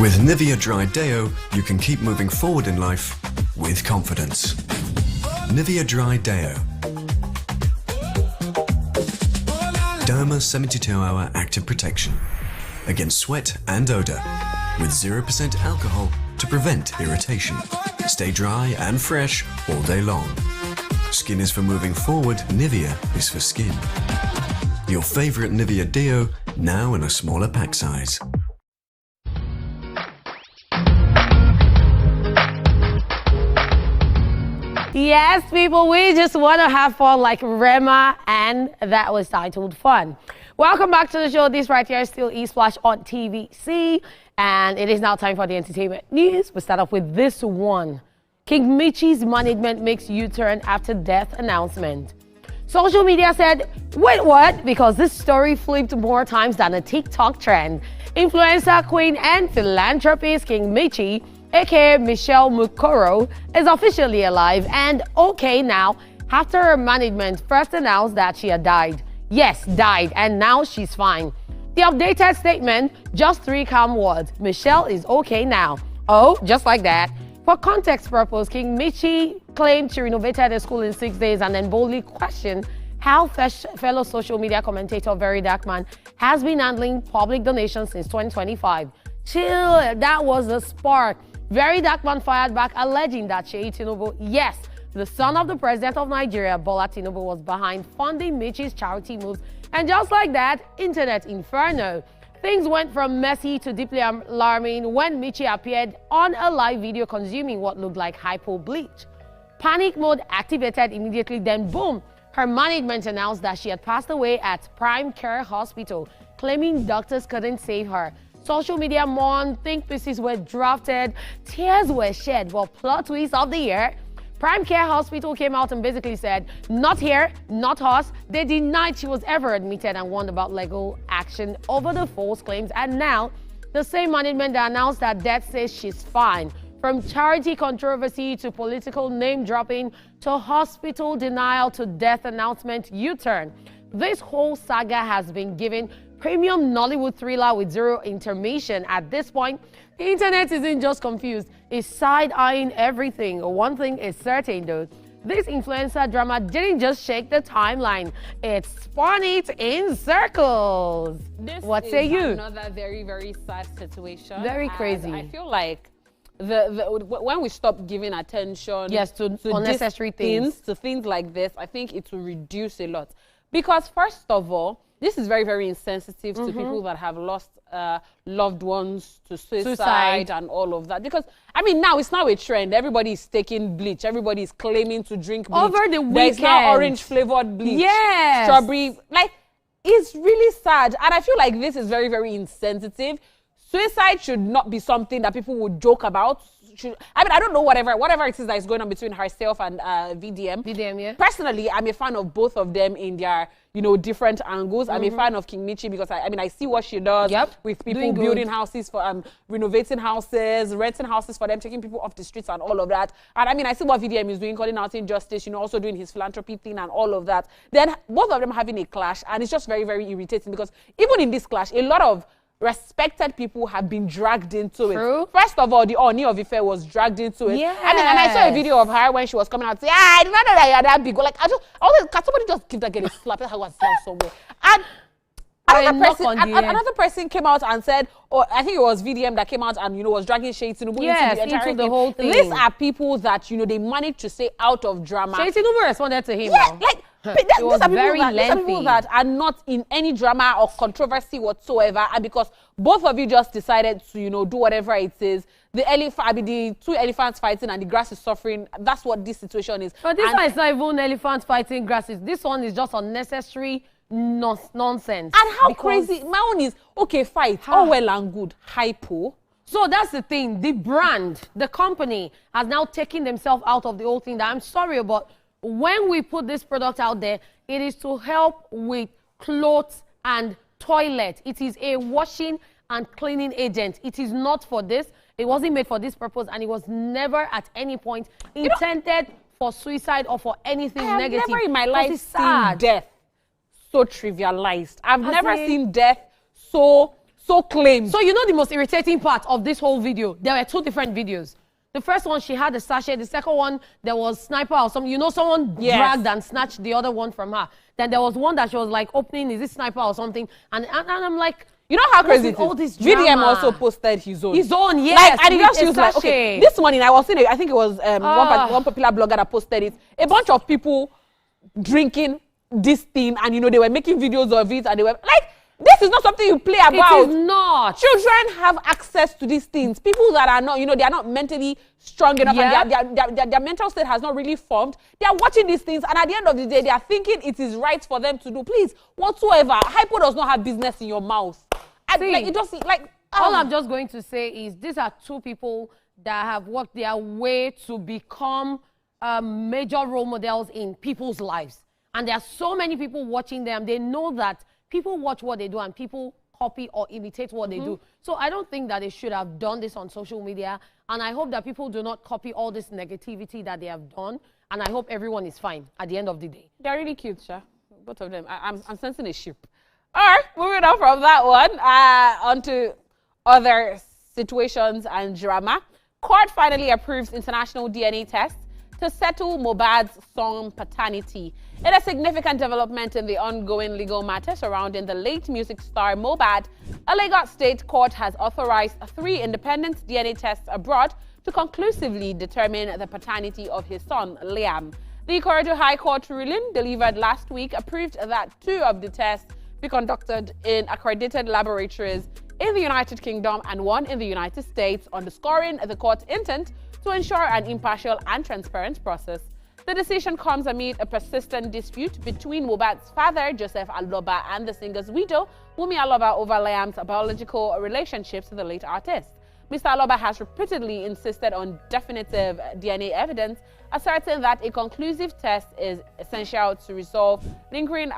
With Nivea Dry Deo, you can keep moving forward in life with confidence. Nivea Dry Deo. Derma 72-hour active protection against sweat and odor with 0% alcohol to prevent irritation. Stay dry and fresh all day long. Skin is for moving forward, Nivea is for skin. Your favorite Nivea Deo, now in a smaller pack size. Yes, people, we just want to have fun like Rema, and that was titled Fun. Welcome back to the show. This right here still E-Splash on TVC, and it is now time for the entertainment news. We start off with this one. King Michi's management makes U-turn after death announcement. Social media said, wait, what? Because this story flipped more times than a TikTok trend. Influencer, queen, and philanthropist King Michi, aka Michelle Mukoro, is officially alive and okay now after her management first announced that she had died. Yes, died, and now she's fine. The updated statement, just 3 calm words. Michelle is okay now. Oh, just like that. For context purpose, King Michi claimed she renovated the school in 6 days and then boldly questioned how fellow social media commentator Very Dark Man has been handling public donations since 2025. Chill, that was the spark. Very Dark Man fired back, alleging that Sheyi Tinubu, yes, the son of the president of Nigeria, Bola Tinubu, was behind funding Michi's charity moves. And just like that, internet inferno. Things went from messy to deeply alarming when Michi appeared on a live video consuming what looked like hypo bleach. Panic mode activated immediately, then boom, her management announced that she had passed away at Prime Care Hospital, claiming doctors couldn't save her. Social media mourned, think pieces were drafted, tears were shed, but plot twist of the year, Prime Care Hospital came out and basically said, not here, not us. They denied she was ever admitted and warned about legal action over the false claims. And now, the same management that announced that death says she's fine. From charity controversy to political name dropping to hospital denial to death announcement U-turn. This whole saga has been given premium Nollywood thriller with zero intermission. At this point, the internet isn't just confused, it's side-eyeing everything. One thing is certain though, this influencer drama didn't just shake the timeline, it spun it in circles. What say you? Another very, very sad situation. Very crazy. I feel like when we stop giving attention to unnecessary things, to things like this, I think it will reduce a lot. Because first of all, this is very, very insensitive to people that have lost loved ones to suicide and all of that. Because, I mean, now it's now a trend. Everybody is taking bleach. Everybody is claiming to drink bleach. Over the weekend. There's now orange-flavored bleach. Yes. Strawberry. Like, it's really sad. And I feel like this is very, very insensitive. Suicide should not be something that people would joke about. I mean, I don't know whatever it is that is going on between herself and VDM. VDM, yeah. Personally, I'm a fan of both of them in their, different angles. I'm a fan of King Michi because I see what she does with people building houses for renovating houses, renting houses for them, taking people off the streets and all of that. And I mean, I see what VDM is doing, calling out injustice, also doing his philanthropy thing and all of that. Then both of them having a clash, and it's just very, very irritating because even in this clash, a lot of respected people have been dragged into it. First of all, the Oni of Ife was dragged into it. Yes. I mean, and I saw a video of her when she was coming out saying, I didn't know that you're that big. Like, can somebody just give that girl a slap? Her was somewhere. And another person came out and said, I think it was VDM that came out and, was dragging Sheyi Tinubu into the entire the whole thing. These are people that, they managed to say out of drama. Sheyi Tinubu responded to him. Yeah, like, these are people that are not in any drama or controversy whatsoever, and because both of you just decided to, do whatever it is, the 2 elephants fighting and the grass is suffering. That's what this situation is. But this one is not even elephants fighting grasses. This one is just unnecessary nonsense. And how crazy? My own is, okay, fight, all well and good, hypo. So that's the thing. The brand, the company has now taken themselves out of the whole thing. That I'm sorry about. When we put this product out there, it is to help with clothes and toilet. It is a washing and cleaning agent. It is not for this. It wasn't made for this purpose, and it was never at any point intended for suicide or for anything negative. I've never in my life seen death so trivialized. I've never seen death so so claimed. So you know the most irritating part of this whole video? There were 2 different videos. The first one, she had a sachet. The second one, there was sniper or something. You know, someone dragged and snatched the other one from her. Then there was one that she was like opening, is this sniper or something? And I'm like, you know how crazy it is? All this drama. VDM also posted his own. His own, yes. Like, and she was like, okay, this morning I was seeing, I think it was one popular blogger that posted it. A bunch of people drinking this thing, and you know, they were making videos of it, and they were like, this is not something you play about. It is not. Children have access to these things. People that are not, you know, they are not mentally strong enough, and their mental state has not really formed. They are watching these things, and at the end of the day, they are thinking it is right for them to do. Please, whatsoever, hypo does not have business in your mouth. See, like, it just, like... all I'm just going to say is these are 2 people that have worked their way to become major role models in people's lives. And there are so many people watching them. They know that people watch what they do and people copy or imitate what they do. So I don't think that they should have done this on social media. And I hope that people do not copy all this negativity that they have done. And I hope everyone is fine at the end of the day. They're really cute, Sha. Both of them. I'm sensing a ship. All right, moving on from that one, onto other situations and drama. Court finally approves international DNA tests to settle Mohbad's son paternity. In a significant development in the ongoing legal matter surrounding the late music star Mohbad, a Lagos state court has authorized 3 independent DNA tests abroad to conclusively determine the paternity of his son, Liam. The Ikorodu High Court ruling, delivered last week, approved that 2 of the tests be conducted in accredited laboratories in the United Kingdom and 1 in the United States, underscoring the court's intent to ensure an impartial and transparent process. The decision comes amid a persistent dispute between Mohbad's father, Joseph Aloba, and the singer's widow, Wunmi Aloba, over Liam's biological relationships to the late artist. Mr. Aloba has repeatedly insisted on definitive DNA evidence, asserting that a conclusive test is essential to resolve lingering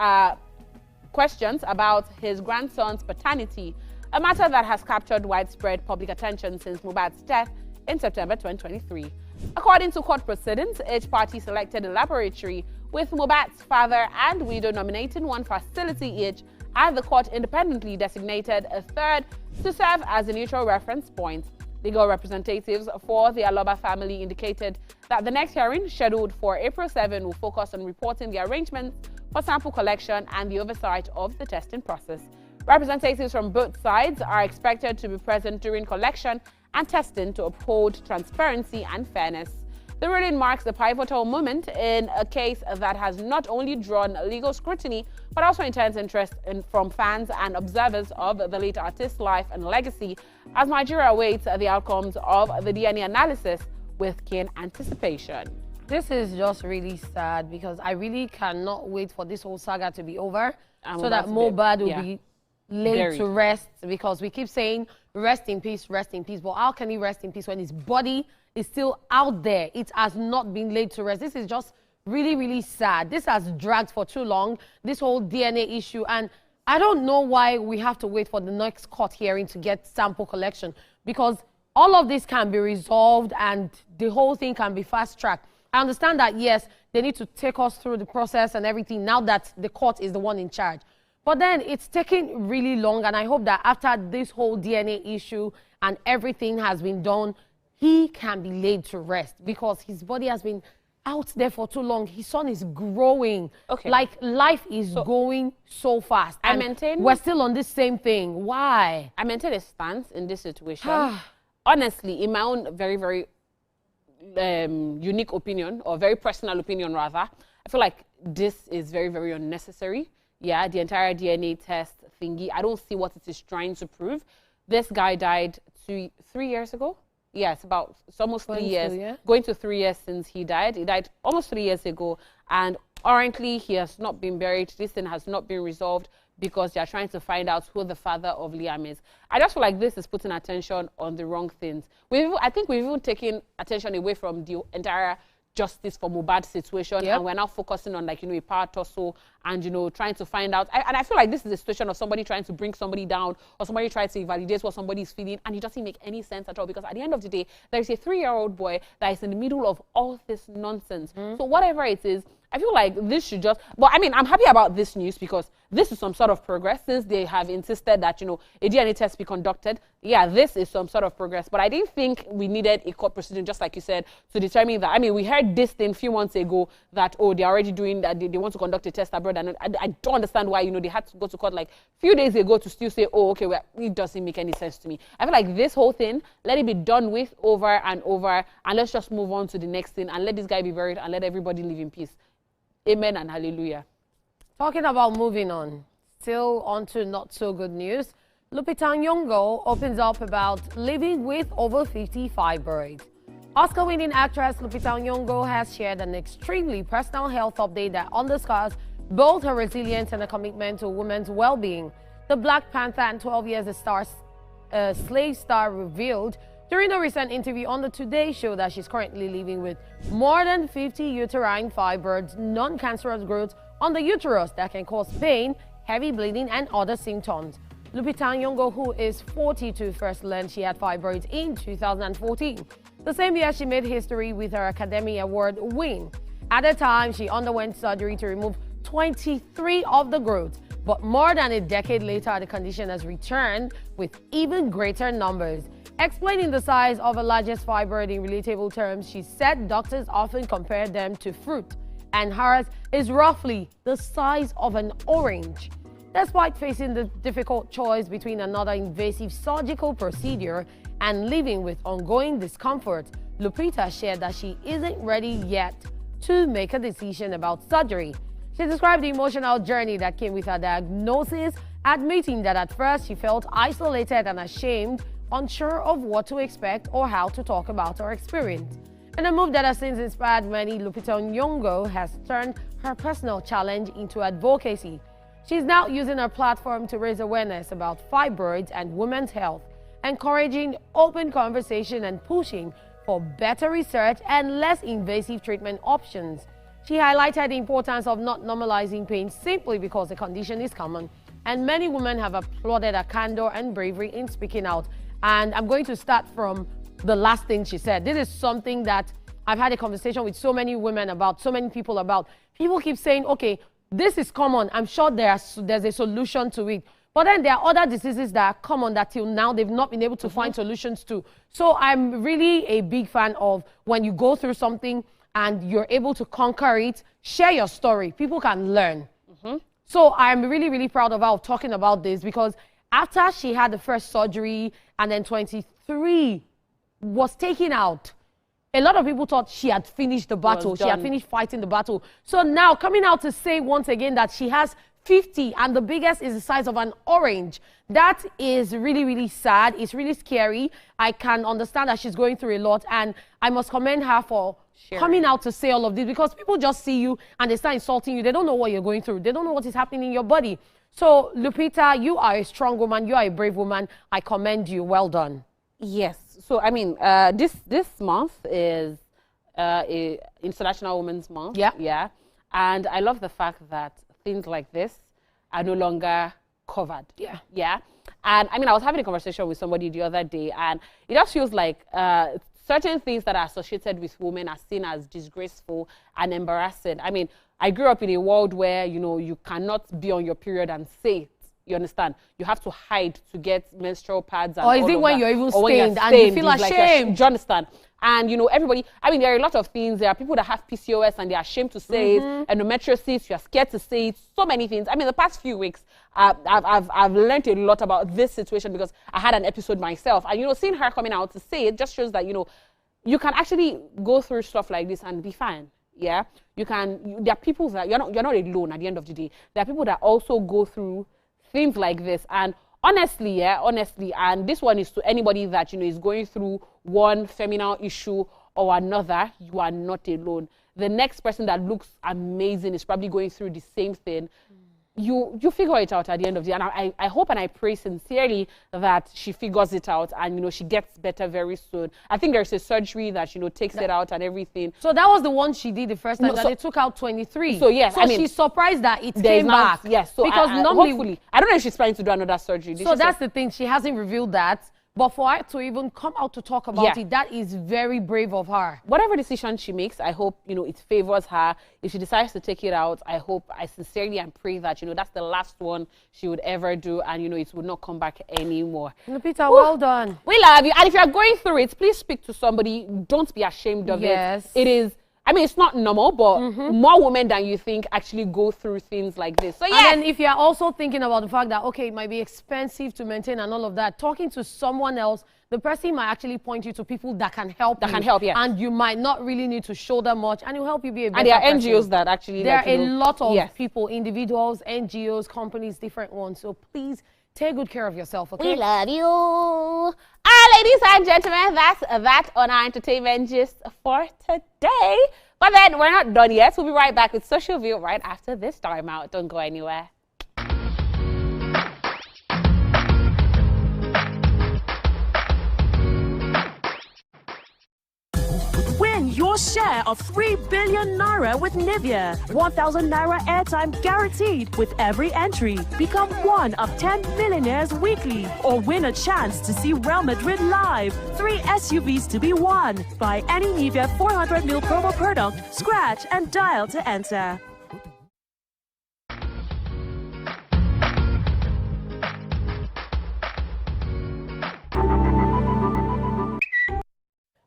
questions about his grandson's paternity, a matter that has captured widespread public attention since Mohbad's death in September 2023. According to court proceedings, each party selected a laboratory, with Mohbad's father and widow nominating 1 facility each, and the court independently designated a 3rd to serve as a neutral reference point. Legal representatives for the Aloba family indicated that the next hearing, scheduled for April 7, will focus on reporting the arrangements for sample collection and the oversight of the testing process. Representatives from both sides are expected to be present during collection and testing to uphold transparency and fairness. The ruling marks a pivotal moment in a case that has not only drawn legal scrutiny, but also intense interest from fans and observers of the late artist's life and legacy, as Nigeria awaits the outcomes of the DNA analysis with keen anticipation. This is just really sad because I really cannot wait for this whole saga to be over so that Mohbad will be laid to rest, because we keep saying rest in peace, but how can he rest in peace when his body is still out there? It has not been laid to rest. This is just really, really sad. This has dragged for too long, this whole DNA issue, and I don't know why we have to wait for the next court hearing to get sample collection, because all of this can be resolved and the whole thing can be fast-tracked. I understand that, yes, they need to take us through the process and everything now that the court is the one in charge. But then it's taking really long, and I hope that after this whole DNA issue and everything has been done, he can be laid to rest, because his body has been out there for too long. His son is growing. Okay. Like, life is going so fast. I maintain... We're still on this same thing. Why? I maintain a stance in this situation. Honestly, in my own very, very unique opinion, or very personal opinion rather, I feel like this is very, very unnecessary. Yeah, the entire DNA test thingy, I don't see what it is trying to prove. This guy died 3 years ago. Yes, it's almost 3 years. Going to 3 years since he died. He died almost 3 years ago. And currently, he has not been buried. This thing has not been resolved because they are trying to find out who the father of Liam is. I just feel like this is putting attention on the wrong things. I think we've even taken attention away from the entire justice for Mohbad situation, and we're now focusing on, like, you know, a power tussle and, you know, trying to find out. And I feel like this is a situation of somebody trying to bring somebody down, or somebody trying to validate what somebody is feeling, and it doesn't make any sense at all, because at the end of the day, there is a 3-year-old boy that is in the middle of all this nonsense. So whatever it is, I feel like this should just... But I mean, I'm happy about this news, because this is some sort of progress since they have insisted that, you know, a DNA test be conducted. Yeah, this is some sort of progress. But I didn't think we needed a court proceeding, just like you said, to determine that. I mean, we heard this thing a few months ago that, oh, they're already doing that. They want to conduct a test abroad. And I don't understand why, you know, they had to go to court like a few days ago to still say, oh, okay, well, it doesn't make any sense to me. I feel like this whole thing, let it be done with over and over. And let's just move on to the next thing and let this guy be buried and let everybody live in peace. Amen and hallelujah. Talking about moving on, still on to not so good news. Lupita Nyong'o opens up about living with over 50 fibroids. Oscar-winning actress Lupita Nyong'o has shared an extremely personal health update that underscores both her resilience and a commitment to women's well-being. The Black Panther and 12 years a slave star revealed during a recent interview on the Today Show that she's currently living with more than 50 uterine fibroids, non-cancerous growths on the uterus that can cause pain, heavy bleeding, and other symptoms. Lupita Nyong'o, who is 42, first learned she had fibroids in 2014. The same year, she made history with her Academy Award win. At the time, she underwent surgery to remove 23 of the growths. But more than a decade later, the condition has returned with even greater numbers. Explaining the size of her largest fibroid in relatable terms, she said doctors often compare them to fruit, and hers is roughly the size of an orange. Despite facing the difficult choice between another invasive surgical procedure and living with ongoing discomfort, Lupita shared that she isn't ready yet to make a decision about surgery. She described the emotional journey that came with her diagnosis, admitting that at first she felt isolated and ashamed, unsure of what to expect or how to talk about her experience. In a move that has since inspired many, Lupita Nyong'o has turned her personal challenge into advocacy. She's now using her platform to raise awareness about fibroids and women's health, encouraging open conversation and pushing for better research and less invasive treatment options. She highlighted the importance of not normalizing pain simply because the condition is common, and many women have applauded her candor and bravery in speaking out. And I'm going to start from the last thing she said. This is something that I've had a conversation with so many women about, so many people about. People keep saying, okay, this is common. I'm sure there's a solution to it. But then there are other diseases that are common that till now they've not been able to find solutions to. So I'm really a big fan of when you go through something and you're able to conquer it, share your story. People can learn. So I'm really, really proud of her talking about this, because after she had the first surgery and then 23 was taken out, a lot of people thought she had finished the battle. She had finished fighting the battle. So now coming out to say once again that she has 50 and the biggest is the size of an orange. That is really, really sad. It's really scary. I can understand that she's going through a lot, and I must commend her for coming out to say all of this, because people just see you and they start insulting you. They don't know what you're going through. They don't know what is happening in your body. So Lupita, you are a strong woman. You are a brave woman. I commend you. Well done. Yes. So, I mean, this month is International Women's Month. Yeah. Yeah. And I love the fact that things like this are no longer covered. Yeah. Yeah. And, I mean, I was having a conversation with somebody the other day, and it just feels like certain things that are associated with women are seen as disgraceful and embarrassing. I mean, I grew up in a world where, you know, you cannot be on your period and say it. You understand? You have to hide to get menstrual pads. And or is it when you're even stained and you feel ashamed? Like, do you understand? And, you know, everybody, I mean, there are a lot of things. There are people that have PCOS and they're ashamed to say it. Endometriosis, you're scared to say it. So many things. I mean, the past few weeks, I've learned a lot about this situation because I had an episode myself. And, you know, seeing her coming out to say it just shows that, you know, you can actually go through stuff like this and be fine. Yeah? You can, there are people that, you're not alone at the end of the day. There are people that also go through things like this. And honestly, and this one is to anybody that, you know, is going through one feminine issue or another, you are not alone. The next person that looks amazing is probably going through the same thing. You figure it out at the end of the day. And I hope and I pray sincerely that she figures it out and, you know, she gets better very soon. I think there's a surgery that, you know, takes it out and everything. So that was the one she did the first time, that they took out 23. So, yes. So I mean, she's surprised that it came back. Yes. So because normally, hopefully, I don't know if she's planning to do another surgery. So that's the thing. She hasn't revealed that. But for her to even come out to talk about it, that is very brave of her. Whatever decision she makes, I hope, you know, it favors her. If she decides to take it out, I sincerely and pray that, you know, that's the last one she would ever do, and, you know, it would not come back anymore. Lupita, well done. We love you. And if you're going through it, please speak to somebody. Don't be ashamed of it. It is, I mean, it's not normal, but more women than you think actually go through things like this. So, yeah. And then if you're also thinking about the fact that, okay, it might be expensive to maintain and all of that, talking to someone else, the person might actually point you to people that can help And you might not really need to shoulder much, and it'll help you be a better And there are person. NGOs that actually... There are a lot of people, individuals, NGOs, companies, different ones. So please take good care of yourself, okay? We love you. Ladies and gentlemen, that's that on our entertainment gist for today. But then we're not done yet. We'll be right back with Social View right after this time out. Don't go anywhere. Win your share of 3 billion naira with Nivea. 1,000 naira airtime guaranteed with every entry. Become one of 10 millionaires weekly, or win a chance to see Real Madrid live. 3 SUVs to be won. Buy any Nivea 400ml promo product, scratch and dial to enter.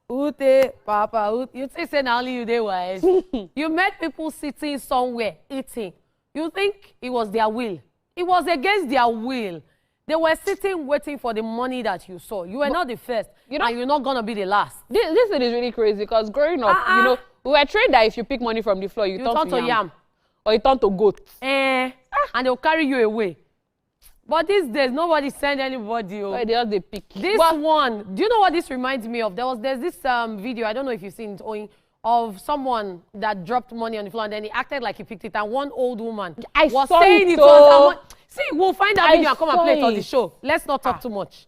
Ute, Papa, Ute. You say now only you there wise. You met people sitting somewhere eating. You think it was their will? It was against their will. They were sitting waiting for the money that you saw. You were not the first, and you're not gonna be the last. This thing is really crazy because growing up, you know, we were trained that if you pick money from the floor, you turn to yam, or you turn to goat, and they'll carry you away. But these days, nobody send anybody. They pick. This one, do you know what this reminds me of? There's this video, I don't know if you've seen it, of someone that dropped money on the floor and then he acted like he picked it, and one old woman was saying it was. See, we'll find that video and come and play it on the show. Let's not talk too much.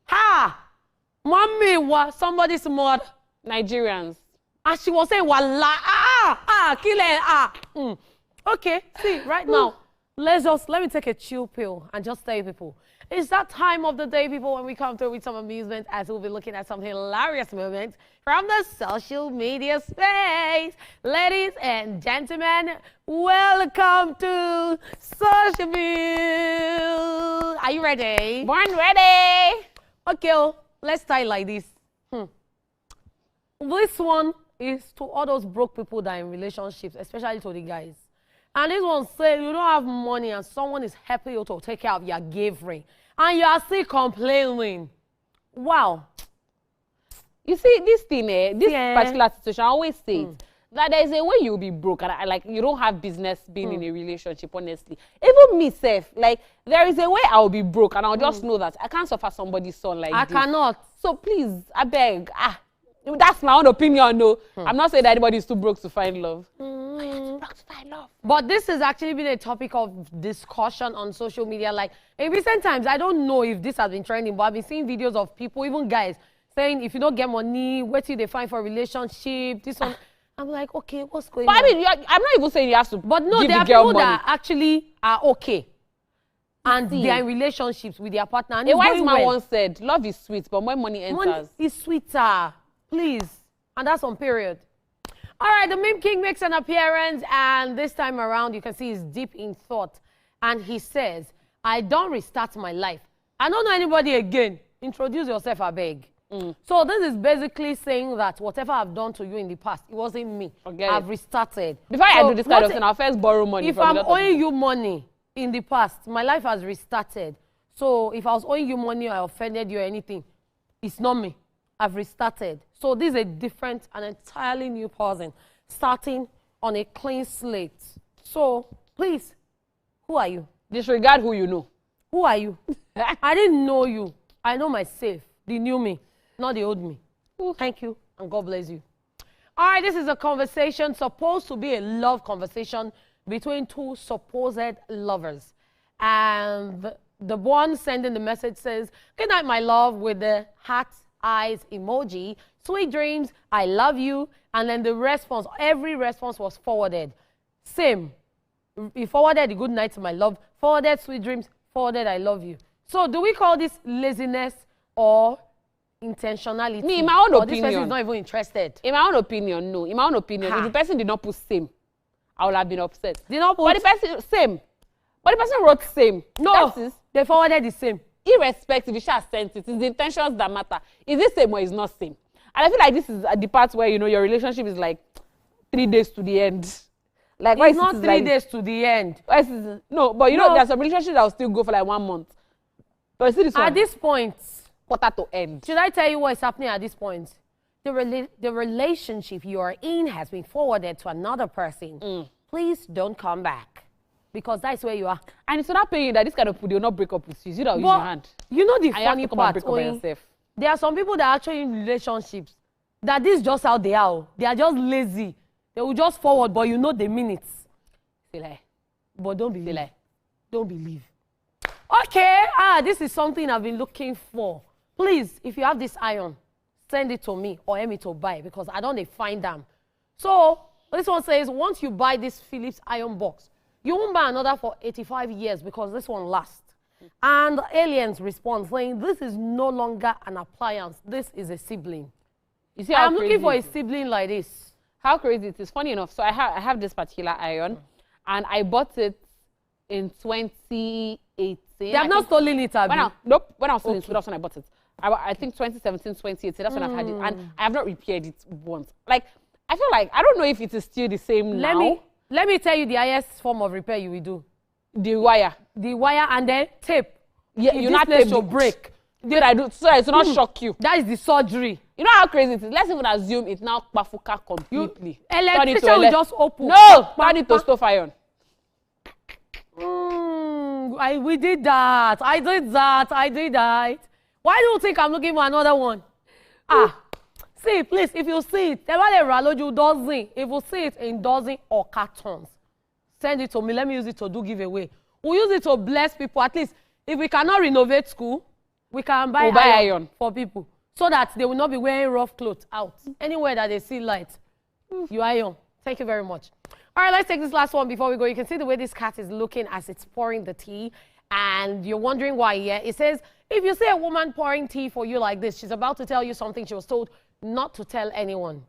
Ha! Mommy, somebody's mother. Nigerians. And she was saying, Wallah, kill her, Okay, see, right now, let me take a chill pill and just tell you people, it's that time of the day, people, when we come through with some amusement, as we'll be looking at some hilarious moments from the social media space. Ladies and gentlemen, welcome to Social View. Are you ready? Born ready. Okay, let's start like this. This one is to all those broke people that are in relationships, especially to the guys. And this one say you don't have money and someone is helping you to take care of your gift-ring, and you are still complaining. Wow. You see, this thing, this particular situation, I always say that there is a way you'll be broke, and like you don't have business being in a relationship, honestly. Even me, self, like there is a way I'll be broke, and I'll just know that I can't suffer somebody's son like this. I cannot. So please, I beg, that's my own opinion, no. I'm not saying that anybody is too broke to find love. But this has actually been a topic of discussion on social media. Like, in recent times, I don't know if this has been trending, but I've been seeing videos of people, even guys, saying if you don't get money, wait till they find for a relationship, this one. I'm like, okay, what's going on? I mean, I'm not even saying you have to But no, give there are the girl people money. that actually are okay. And they're in relationships with their partner. And a wise man once said, love is sweet, but when money enters... Money is sweeter. Please. And that's on period. All right, the meme king makes an appearance, and this time around, you can see he's deep in thought. And he says, I don't restart my life. I don't know anybody again. Introduce yourself, I beg. So this is basically saying that whatever I've done to you in the past, it wasn't me. I've restarted. Before I do this kind of thing, I'll first borrow money if from I'm owing you money in the past, my life has restarted. So if I was owing you money or I offended you or anything, it's not me. I've restarted. So this is a different and entirely new person, starting on a clean slate. So please, who are you? Disregard who you know. Who are you? I didn't know you. I know myself. The new me, not the old me. Thank you, and God bless you. All right, this is a conversation supposed to be a love conversation between two supposed lovers. And the one sending the message says, good night, my love, with the heart eyes emoji. Sweet dreams, I love you. And then the response, every response was forwarded. Same. He forwarded the good night to my love, forwarded sweet dreams, forwarded I love you. So do we call this laziness? or intentionality. Me, in my own or opinion. This person is not even interested. In my own opinion, no. In my own opinion, if the person did not put same, I would have been upset. Did not put... But the person, same. But the person wrote same. No, they forwarded the same. Irrespective, you should have sent it. It's the intentions that matter. Is it same or is not same? And I feel like this is the part where, you know, your relationship is like 3 days to the end. Like, it's not 3 days to the end. No, but you know, there's some relationships that will still go for like 1 month. But you see this one? At this point, quarter to end. Should I tell you what is happening at this point? The relationship you are in has been forwarded to another person. Please don't come back. Because that's where you are. And it's not paying that this kind of food, they will not break up with you. You don't use your hand. You know the and funny part, there are some people that are actually in relationships that this is just how they are. They are just lazy. They will just forward, but you know the minutes. They lie. But don't believe. They lie. Don't believe. Okay, this is something I've been looking for. Please, if you have this iron, send it to me or help me to buy because I don't find them. So this one says, once you buy this Philips iron box, you won't buy another for 85 years because this one lasts. And the aliens respond saying, this is no longer an appliance. This is a sibling. You see how I'm looking for a sibling like this. How crazy it is. Funny enough, so I have this particular iron, and I bought it in 2018. They have not stolen it, have you? Nope. When I was still in school, that's when I bought it. I think 2017, 2018, that's when I've had it. And I have not repaired it once. Like, I feel like, I don't know if it is still the same now. Let me tell you the highest form of repair you will do. The wire. The wire and then tape. Yeah, you not tape to break. Did I do so it will not shock you? That is the surgery. You know how crazy it is? Let's even assume it now bafuka completely. Electrician will just open. No! Turn it to stove iron. We did that. I did that. Why do you think I'm looking for another one? See, please, if you see it, if you see it in dozen or cartons, send it to me. Let me use it to do giveaway. We'll use it to bless people. At least, if we cannot renovate school, we can buy iron for people so that they will not be wearing rough clothes out. Anywhere that they see light, you iron. Thank you very much. All right, let's take this last one before we go. You can see the way this cat is looking as it's pouring the tea. And you're wondering why, yeah? It says, if you see a woman pouring tea for you like this, she's about to tell you something she was told not to tell anyone.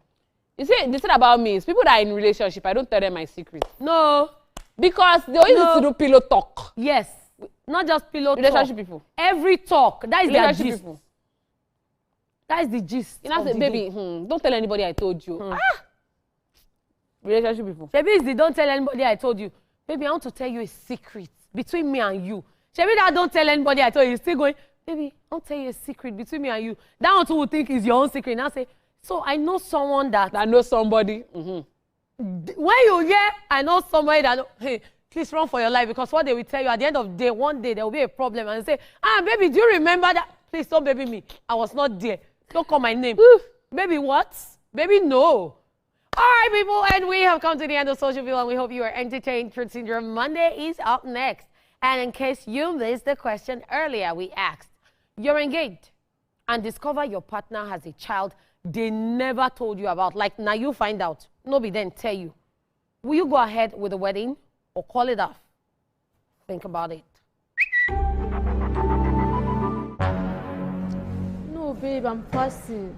You see, the thing about me is people that are in relationship, I don't tell them my secrets. No. Because they always used to do pillow talk. Yes. Not just pillow talk. Relationship people. Every talk. That is their gist. People. That is the gist. You know, say, baby, don't tell anybody I told you. Relationship people. Baby, don't tell anybody I told you. Baby, I want to tell you a secret between me and you. Baby, that don't tell anybody I told you. You're still going, baby, I'll tell you a secret between me and you. That one too will think is your own secret. Now say, so I know someone that knows somebody. When you hear, I know somebody that, hey, please run for your life because what they will tell you at the end of the day, one day there will be a problem and say, baby, do you remember that? Please don't baby me. I was not there. Don't call my name. Baby, what? Baby, no. All right, people, and we have come to the end of Social View, and we hope you are entertained. Truth Syndrome Monday is up next. And in case you missed the question earlier, we asked, you're engaged and discover your partner has a child they never told you about. Like, now you find out. Nobody then tell you. Will you go ahead with the wedding or call it off? Think about it. No, babe, I'm passing.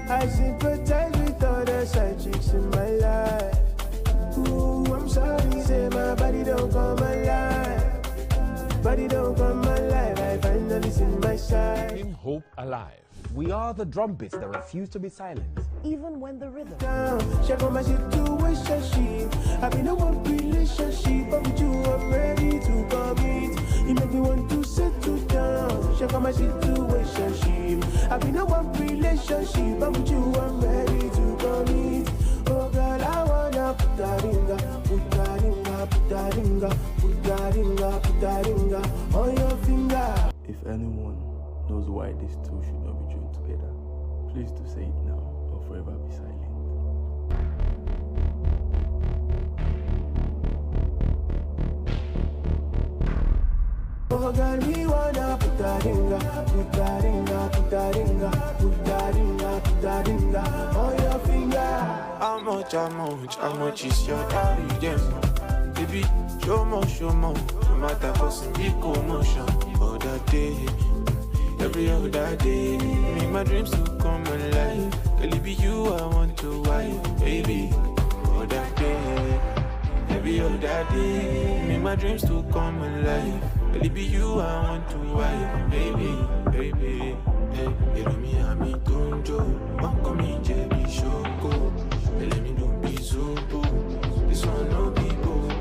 I sympathize with all the side chicks in my life. Ooh, I'm sorry, say my body don't come alive. Body don't come alive. I find side. Keeping hope alive. We are the drum beats that refuse to be silent, even when the rhythm. Check on my situation. I mean, no one relationship, but with you, I'm ready to commit. You make me want to settle down. Check on my situation. I mean, no one relationship, but with you, I'm ready to commit. Oh, girl, I wanna put that ringa on your finger. If anyone knows why these two should not be joined together, please do say it now or forever be silent. Oh girl, we wanna put that ringa on your finger. How much is your daddy? Baby, show more. No matter what's in the commotion. Other day, every other day, make my dreams to come alive. Girl, it be you I want to wife, baby. Other day, every other day, make my dreams to come alive. Girl, it be you I want to wife, baby. Hey, me and me don't joke. Come in, JB Shoko. Let me do be so. This one no be bold.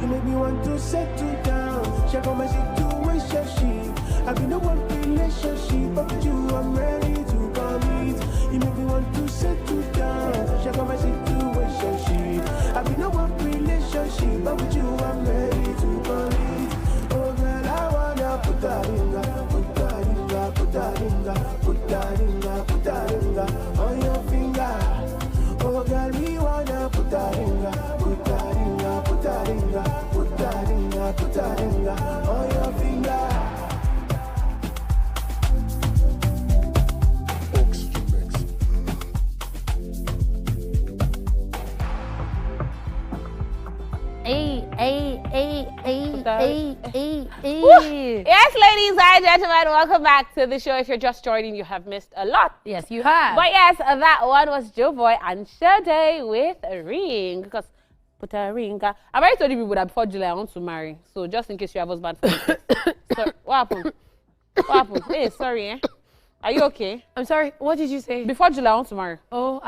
You make me want to settle down. Check on my situation. I've been in one relationship, but with you I'm ready to commit. You make me want to settle down. Check on my situation. I've been in one relationship, but with you I'm ready to commit. Oh girl, I wanna put that ringa on your finger. Oh girl, we wanna put that ringa on your finger. Yes, ladies and gentlemen, welcome back to the show. If you're just joining, you have missed a lot. Yes, you have. But yes, that one was Joe Boy and Sade with a ring. Because put a ring. I've already told you people that before July I want to marry. So just in case you have husband. So, what happened? Hey, sorry, eh? Are you okay? I'm sorry. What did you say? Before July I want to marry. Oh,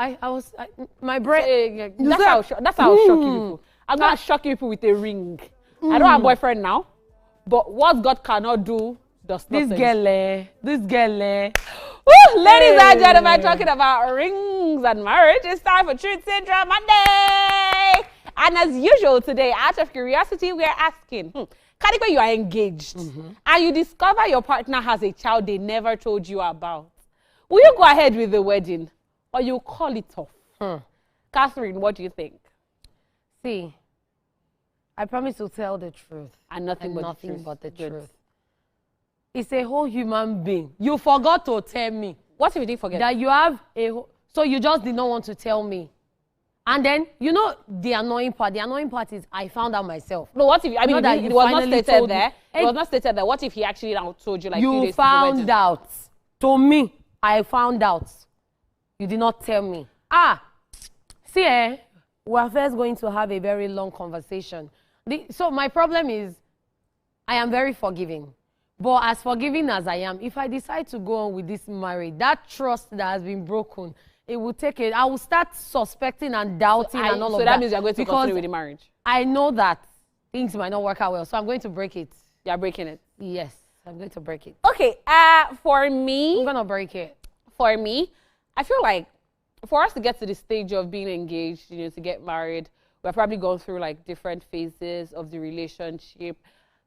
my brain. That's how I'll shock you people. I'm gonna shock you people with a ring. I don't have a boyfriend now, but what God cannot do does not. This girl. Woo, ladies and gentlemen, talking about rings and marriage, it's time for Truth Syndrome Monday. And as usual today, out of curiosity, we are asking, Kadikwe, you are engaged and you discover your partner has a child they never told you about. Will you go ahead with the wedding or you call it off? Catherine, what do you think? See, I promise to tell the truth. And nothing but the truth. It's a whole human being. You forgot to tell me. What if you didn't forget? That you have so you just did not want to tell me. And then, you know, the annoying part is I found out myself. No, what if, it was not stated there. It was not stated there. What if he actually now told you like 2 days you found out. To me, I found out. You did not tell me. See, we're first going to have a very long conversation. So my problem is, I am very forgiving. But as forgiving as I am, if I decide to go on with this marriage, that trust that has been broken, it will take it. I will start suspecting and doubting and all of that. So that means you're going to continue with the marriage? I know that things might not work out well, so I'm going to break it. You're breaking it? Yes, I'm going to break it. Okay, for me... I'm going to break it. For me, I feel like for us to get to the stage of being engaged, you know, to get married, we're probably going through like different phases of the relationship.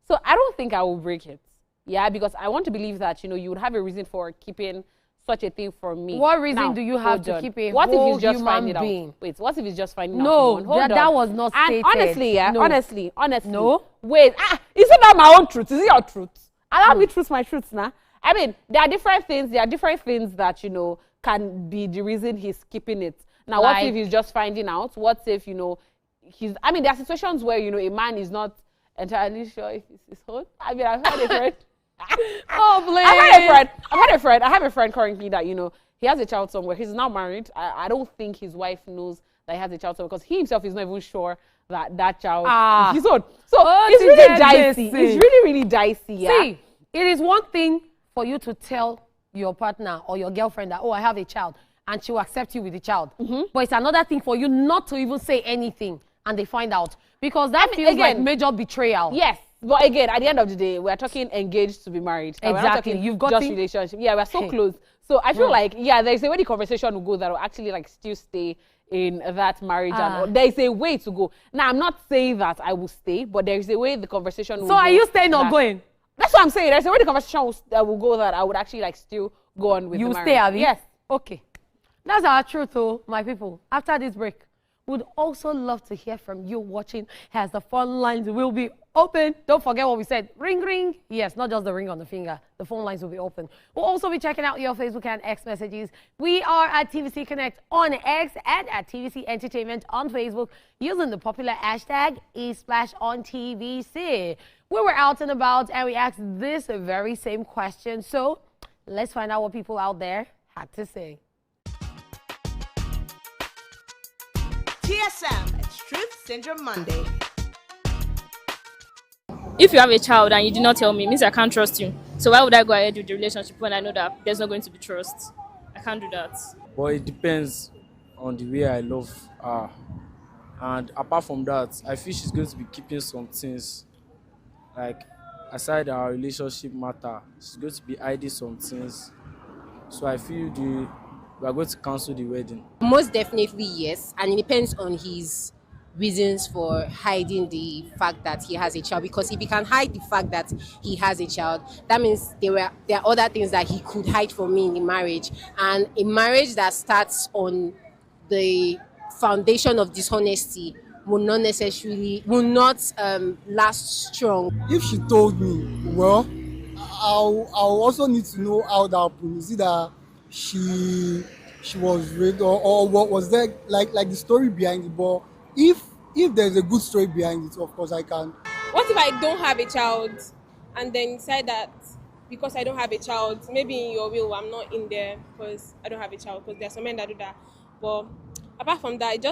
So I don't think I will break it. Yeah, because I want to believe that, you know, you would have a reason for keeping such a thing from me. What reason do you have to keep a whole human being? Wait, what if he's just finding out? No, that was not stated. And honestly, yeah, no. honestly. No. Wait, is it not my own truth? Is it your truth? Allow me truth my truth now. I mean, there are different things that, you know, can be the reason he's keeping it. Now, what if he's just finding out? What if, you know, there are situations where, you know, a man is not entirely sure if it's his own. I mean, I've had a friend. Oh, please. I have a friend currently that, you know, he has a child somewhere. He's not married. I don't think his wife knows that he has a child somewhere because he himself is not even sure that child is his own. So it's really dicey. It's really, really dicey. Yeah? See, it is one thing for you to tell your partner or your girlfriend that, oh, I have a child, and she will accept you with the child. But it's another thing for you not to even say anything and they find out. Because that feels like major betrayal. Yes. But again, at the end of the day, we're talking engaged to be married. Exactly. We're not talking You've got just relationship. Yeah, we're so close. So I feel like, yeah, there's a way the conversation will go that will actually like still stay in that marriage. And there's a way to go. Now, I'm not saying that I will stay, but there's a way the conversation will go. So are you staying or going? That's what I'm saying. There's a way the conversation will go that I would actually like still go on with the marriage. You stay, Abby? Yes. Okay. That's our truth, though, my people. After this break, would also love to hear from you watching as the phone lines will be open. Don't forget what we said. Ring, ring. Yes, not just the ring on the finger. The phone lines will be open. We'll also be checking out your Facebook and X messages. We are at TVC Connect on X and at TVC Entertainment on Facebook using the popular hashtag #ESplashOnTVC. We were out and about and we asked this very same question. So let's find out what people out there had to say. TSM, it's Truth Syndrome Monday. If you have a child and you do not tell me, it means I can't trust you. So why would I go ahead with the relationship when I know that there's not going to be trust? I can't do that. But it depends on the way I love her. And apart from that, I feel she's going to be keeping some things, like aside our relationship matter, she's going to be hiding some things. So I feel we are going to cancel the wedding. Most definitely yes, and it depends on his reasons for hiding the fact that he has a child, because if he can hide the fact that he has a child, that means there are other things that he could hide from me in the marriage, and a marriage that starts on the foundation of dishonesty will not last strong. If she told me, well, I'll also need to know how that happened. Is it that she was raped or what was there, like the story behind it? But if there's a good story behind it, of course I can. What if I don't have a child and then decide that because I don't have a child, maybe in your will I'm not in there because I don't have a child, because there's some men that do that. But apart from that,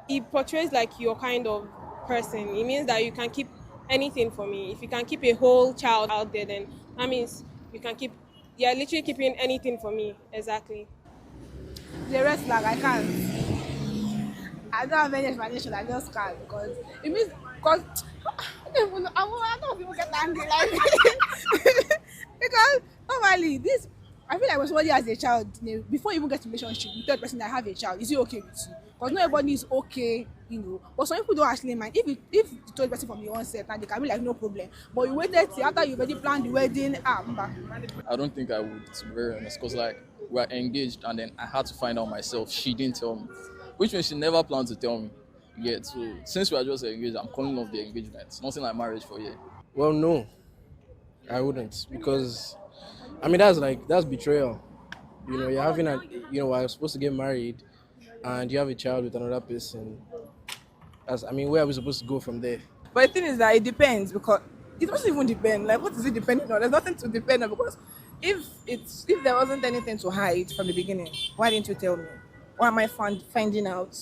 it portrays like your kind of person. It means that you can keep anything for me. If you can keep a whole child out there, then that means you're literally keeping anything for me. Exactly. The red flag, I can't. I don't have any explanation, I just can't, because it means, because I don't even get angry like this. Because normally I feel like when somebody has a child, before you even get to relationship, you tell the person that I have a child, is it okay with you? Because not everybody is okay, but some people don't actually mind. If you told the person from the onset, and they can be like, no problem. But you waited till after you already planned the wedding. I don't think I would, to be very honest, because like we're engaged and then I had to find out myself. She didn't tell me, which means she never planned to tell me yet. So since we are just engaged, I'm calling off the engagement. Nothing like marriage for you. Well, no, I wouldn't, because I mean that's betrayal. You're having we're supposed to get married, and you have a child with another person. Where are we supposed to go from there? But the thing is that it depends, because it doesn't even depend. Like, what is it depending on? There's nothing to depend on, because if there wasn't anything to hide from the beginning, why didn't you tell me? Why am I finding out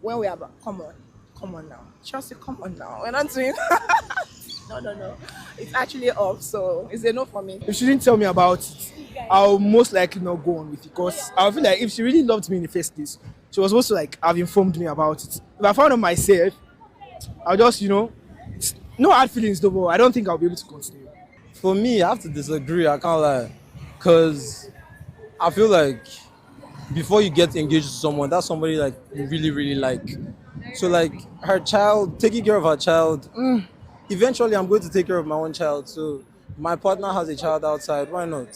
when we are back? Come on now. Chelsea, come on now. We're not doing No. It's actually off, so it's a no for me. If she didn't tell me about it, I'll most likely not go on with it, because I feel like if she really loved me in the first place, she was supposed to have informed me about it. If I found out myself, I'll just, no hard feelings though, but I don't think I'll be able to continue. For me, I have to disagree, I can't lie, because I feel like before you get engaged to someone, that's somebody like you really, really like. So like her child, taking care of her child, eventually I'm going to take care of my own child. So my partner has a child outside, why not?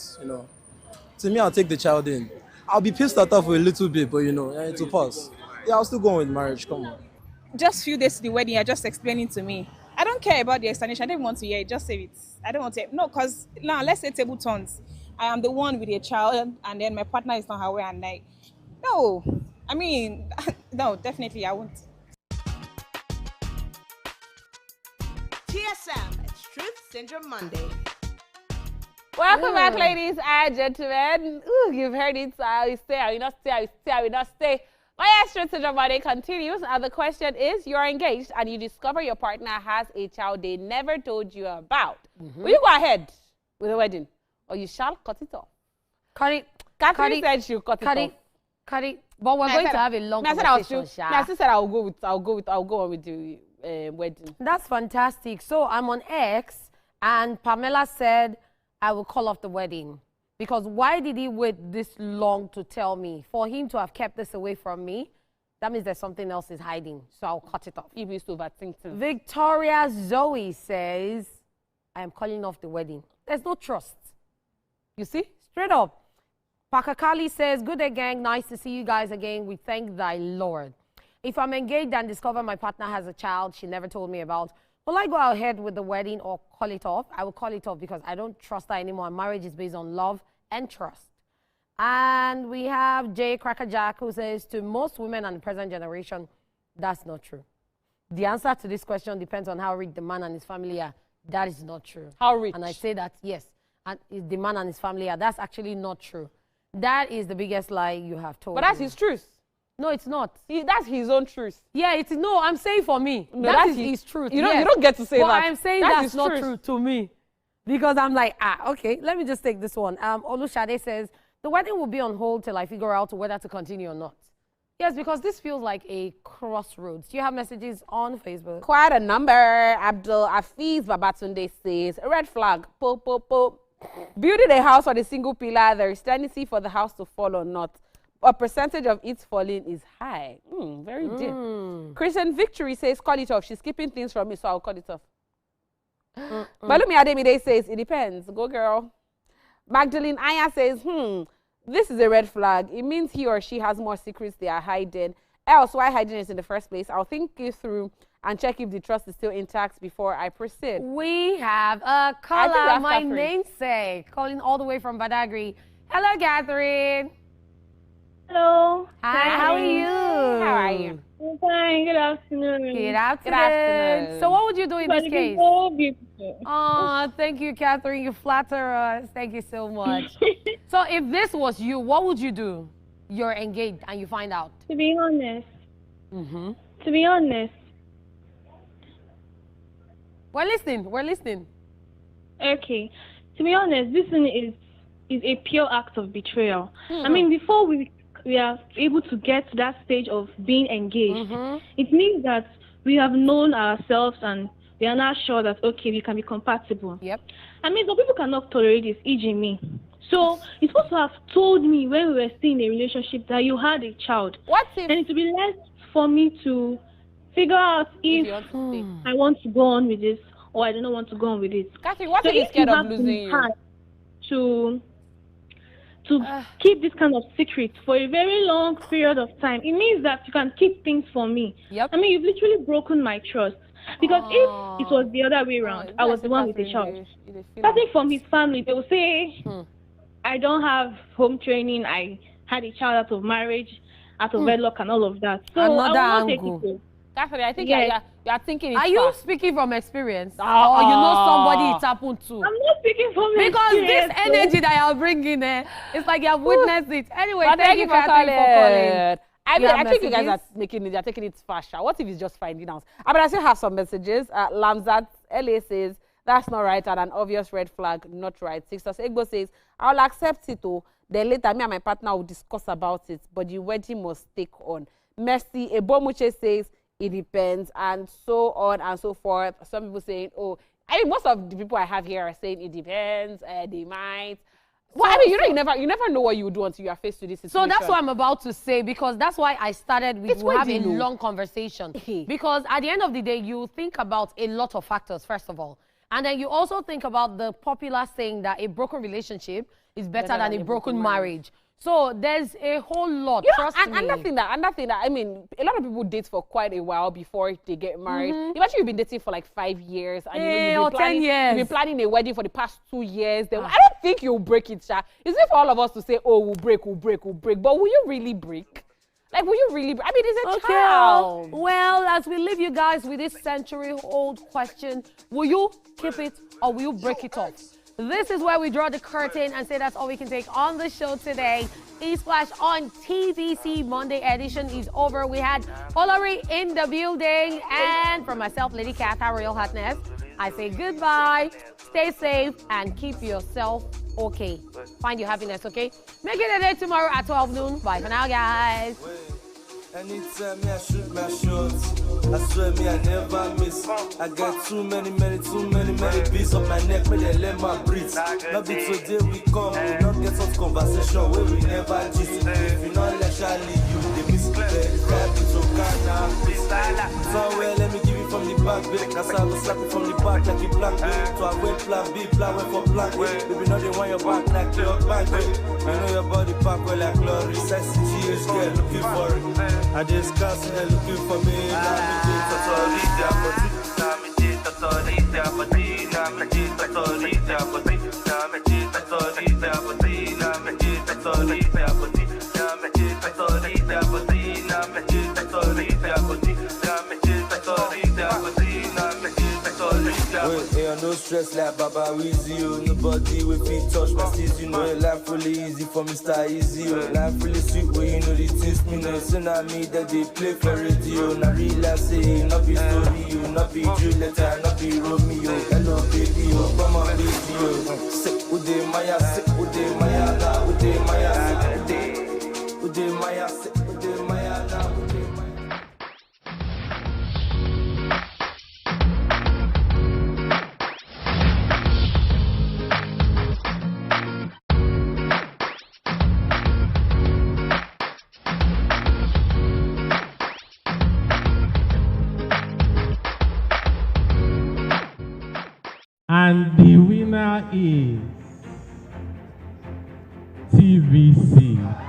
To me, I'll take the child in. I'll be pissed at her for a little bit, but it will pass. Yeah, I'll still go on with marriage, come on. Just few days to the wedding, you're just explaining to me. I don't care about the explanation, I don't want to hear it, just say it. I don't want to hear it. No, because now let's say table turns. I am the one with a child and then my partner is not aware, and no, no, definitely I won't. TSM, it's Truth Syndrome Monday. Welcome back, ladies and gentlemen. Ooh, you've heard it. I will stay, I will not stay, I will not stay. My Truth Syndrome Monday continues, and the question is, you're engaged and you discover your partner has a child they never told you about. Will you go ahead with the wedding? or you shall cut it off. Cut it. Catherine said she'll cut it off. Cut it. But we're going to have a long conversation. I said I'll go on with the wedding. That's fantastic. So I'm on X, and Pamela said I will call off the wedding. Because why did he wait this long to tell me? For him to have kept this away from me, that means there's something else is hiding. So I'll cut it off. If he's overthinking. Victoria Zoe says, I am calling off the wedding. There's no trust. You see? Straight up. Pakakali says, good day, gang. Nice to see you guys again. We thank thy Lord. If I'm engaged and discover my partner has a child she never told me about, will I go ahead with the wedding or call it off? I will call it off because I don't trust her anymore. Marriage is based on love and trust. And we have Jay Crackerjack who says, to most women and the present generation, that's not true. The answer to this question depends on how rich the man and his family are. That is not true. How rich? And I say that, yes. And the man and his family are. That's actually not true. That is the biggest lie you have told. But that's his truth. No, it's not. That's his own truth. Yeah, it's no. I'm saying for me. No, that's his truth. You don't get to say but that. I'm saying that's not true to me, because I'm like, okay. Let me just take this one. Olushade says the wedding will be on hold till I figure out whether to continue or not. Yes, because this feels like a crossroads. Do you have messages on Facebook? Quite a number. Abdul Afiz Babatunde says red flag. Po po po. Building a house on a single pillar, there is tendency for the house to fall or not. A percentage of it falling is high. Very deep. Christian Victory says, call it off. She's keeping things from me, so I'll cut it off. Balumi Ademide says, it depends. Go, girl. Magdalene Aya says, this is a red flag. It means he or she has more secrets they are hiding. Else, why hiding it in the first place? I'll think it through and check if the trust is still intact before I proceed. We have a caller, my namesake, calling all the way from Badagry. Hello, Catherine. Hello. Hi, how are you? How are you? I'm fine. Good afternoon. Good afternoon. So what would you do in this case? So beautiful. Oh, thank you, Catherine. You flatter us. Thank you so much. So if this was you, what would you do? You're engaged and you find out. To be honest. To be honest. We're listening. Okay. To be honest, this one is a pure act of betrayal. I mean, before we are able to get to that stage of being engaged, it means that we have known ourselves and we are not sure that, okay, we can be compatible. Yep. I mean, some people cannot tolerate this, e.g. me. So you're supposed to have told me when we were still in a relationship that you had a child. What if? And it would be less for me to figure out if I want to go on with this or I don't want to go on with it. Catherine, what if you're scared of losing you? To keep this kind of secret for a very long period of time, it means that you can keep things from me. Yep. I mean, you've literally broken my trust. Because if it was the other way around, I was the one with the child. Starting from his family, they will say, I don't have home training, I had a child out of marriage, out of wedlock and all of that. So I will not take it. Catherine, I think you are thinking it. Are you speaking from experience? Or you know somebody it happened to? I'm not speaking from experience. Because this energy that you're bringing there, it's like you have witnessed it. Anyway, thank you, Catherine, for calling. I think you guys are taking it faster. What if it's just finding out? I mean, I still have some messages. Lamzat LA says, that's not right and an obvious red flag, not right. Sister Egbo says, I'll accept it, then later me and my partner will discuss about it, but the wedding must take on. Mercy Ebomuche says, it depends, and so on and so forth. Some people saying, most of the people I have here are saying it depends, they might. Well, I mean, you never know what you would do until you are faced with this situation. So that's what I'm about to say, because that's why I started with we'll have a long conversation. Because at the end of the day, you think about a lot of factors, first of all. And then you also think about the popular saying that a broken relationship is better than a broken marriage. So there's a whole lot, trust me. Another thing that, I mean, a lot of people date for quite a while before they get married. Imagine you've been dating for like 5 years. And you've been 10 years. You've been planning a wedding for the past 2 years. Then I don't think you'll break it, Sha. It's not for all of us to say, we'll break. But will you really break? Like, will you really break? I mean, it's a child. Well, as we leave you guys with this century-old question, will you keep it or will you break it off? This is where we draw the curtain and say that's all we can take on the show today. E-Splash on TVC Monday edition is over. We had Olori in the building and from myself, Lady Katha, Real Hotness, I say goodbye, stay safe, and keep yourself okay. Find your happiness, okay? Make it a day tomorrow at 12 noon. Bye for now, guys. Anytime me I shoot my shots, I swear me I never miss. I got too many beats on my neck, me they let my breathe. Not be today we come, we not get some conversation where we never gist. If you not let Charlie, you they miss. So somewhere let me give you from the back, babe. That's how I go slap it from the back like a blank, babe. So I went plan B, plan went for blank, babe. Baby, now they want your back like your bank, babe. You know your body pack well like glory. Sexy GH girl looking for it. I just can't see her looking for me. Now me just authority, now me just authority, now me just authority, now me just authority, now me just authority, Wait, no stress like Baba Weezy, oh. Nobody with feet touch my steez, you know. Life really easy for Mr. Easy, oh. Life really sweet where you know the things me know. So now me that they play for radio. Now real I say, not be story, oh. Not be Julieta, not be Romeo. Hello baby, oh, come on baby, oh. Sick with the Maya, sick with the Maya, now with the Maya, sick with the Maya, sick with the Maya, now with the Maya. And the winner is TVC.